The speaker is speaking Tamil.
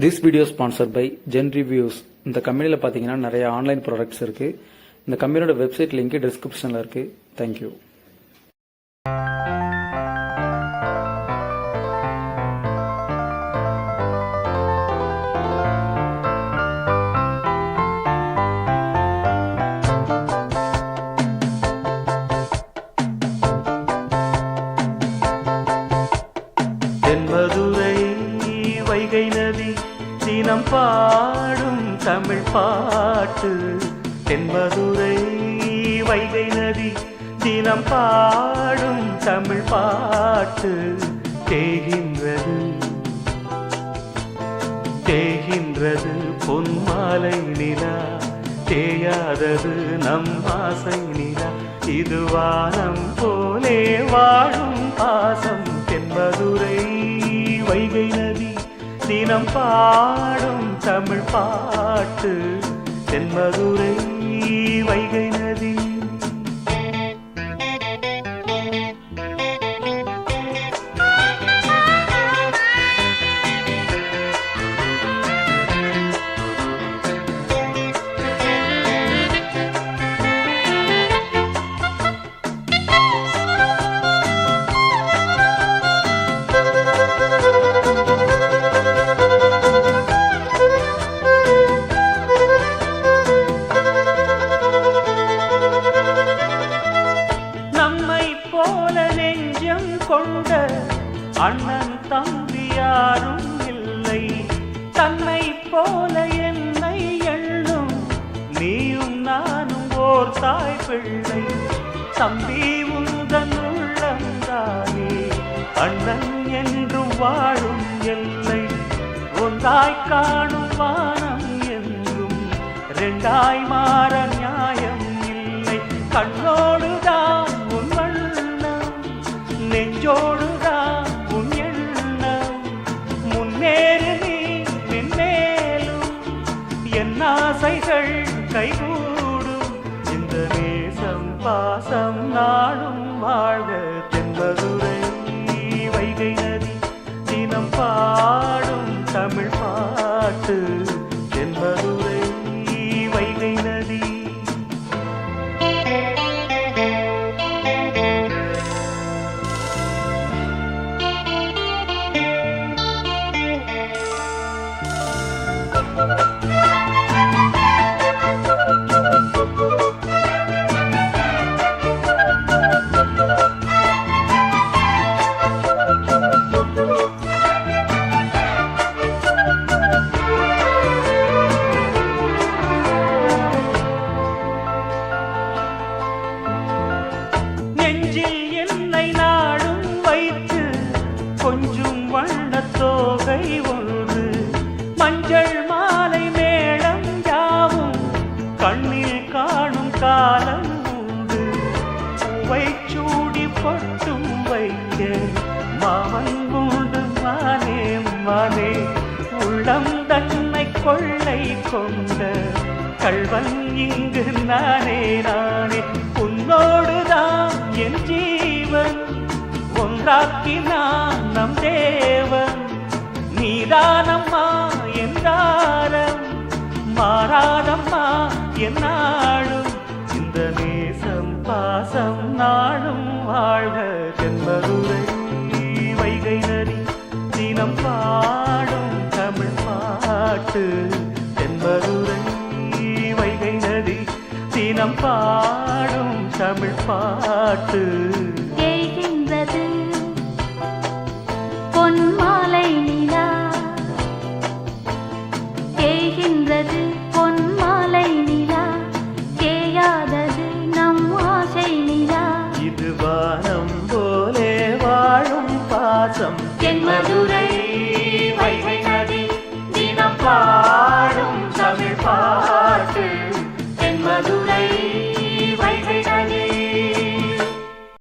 This video is sponsored by Gen Reviews. இந்த கம்பெனில பாத்தீங்கன்னா நிறைய ஆன்லைன் ப்ராடக்ட்ஸ் இருக்கு. இந்த கம்பெனியோட வெப்சைட் லிங்க் டிஸ்கிரிப்ஷன்ல இருக்கு. Thank you. தென்மதுரை வைகை நதி தினம் பாடும் தமிழ் பாட்டு. தென்மதுரை வைகை நதி தினம் பாடும் தமிழ் பாட்டு. தேகின்றது தேகின்றது பொன்மாலை நிலா, தேயாதது நம் ஆசை நிலா. இது வானம் போலே வாழும் பாசம். தென்மதுரை வைகை நதி தினம் பாடும் தமிழ் பாட்டு. தென்மதுரை வைகை நதி. கொண்ட அண்ணன் தம்பி யாரும் இல்லை, தன்னை போல என்னை எண்ணும் நீயும் நானும் ஓர் தாய் பிள்ளை. தம்பி உந்தன் உள்ளந்தானே அண்ணன் என்றும் வாழும் எல்லை. ஒன்றாய் காணும் வானம் என்றும் ரெண்டாய் மாற நியாயம் இல்லை. கண்ணோடுதான் உன் வண்ணம், நெஞ்சோடுதான் உன் எண்ணம். முன்னேறு நீ மென்மேலும், என் ஆசைகள் கைகூடும். இந்த நேசம் பாசம் நாளும் வாழ்க. தென்மதுரை வைகை நதி தினம் பாடும் தமிழ் பாட்டு. தென்மதுரை வைகை நதி. கொஞ்சம் வண்ணத்தோகை ஒன்று, மஞ்சள் மாலை மேளம் யாவும் கண்ணில் காணும் காலம் உண்டு. பூவை சூடி பொட்டும் வைக்க மாமன் உண்டு மானே மானே. உள்ளம் தன்னை கொள்ளை கொண்ட கள்வன் இங்கு நானே நானே. உன்னோடுதான் என் ஜீவன், ஒன்றாக்கினான் நம் தேவன். நீதானம்மா என்றாரம், மாறாதம்மா என்னாடும். இந்த நேசம் பாசம் நாளும் வாழ்க. தென்மதுரை வைகை நதி தினம் பாடும் தமிழ் பாட்டு. தென்மதுரை வைகை நதி தினம் பாடும் தமிழ் பாட்டு. பொன்மாலை நிலா, தேகின்றது பொன்மாலை நிலா, தேயாதது நம் ஆசை நிலா. இது வானம் போலே வாழும் பாசம். தென்மதுரை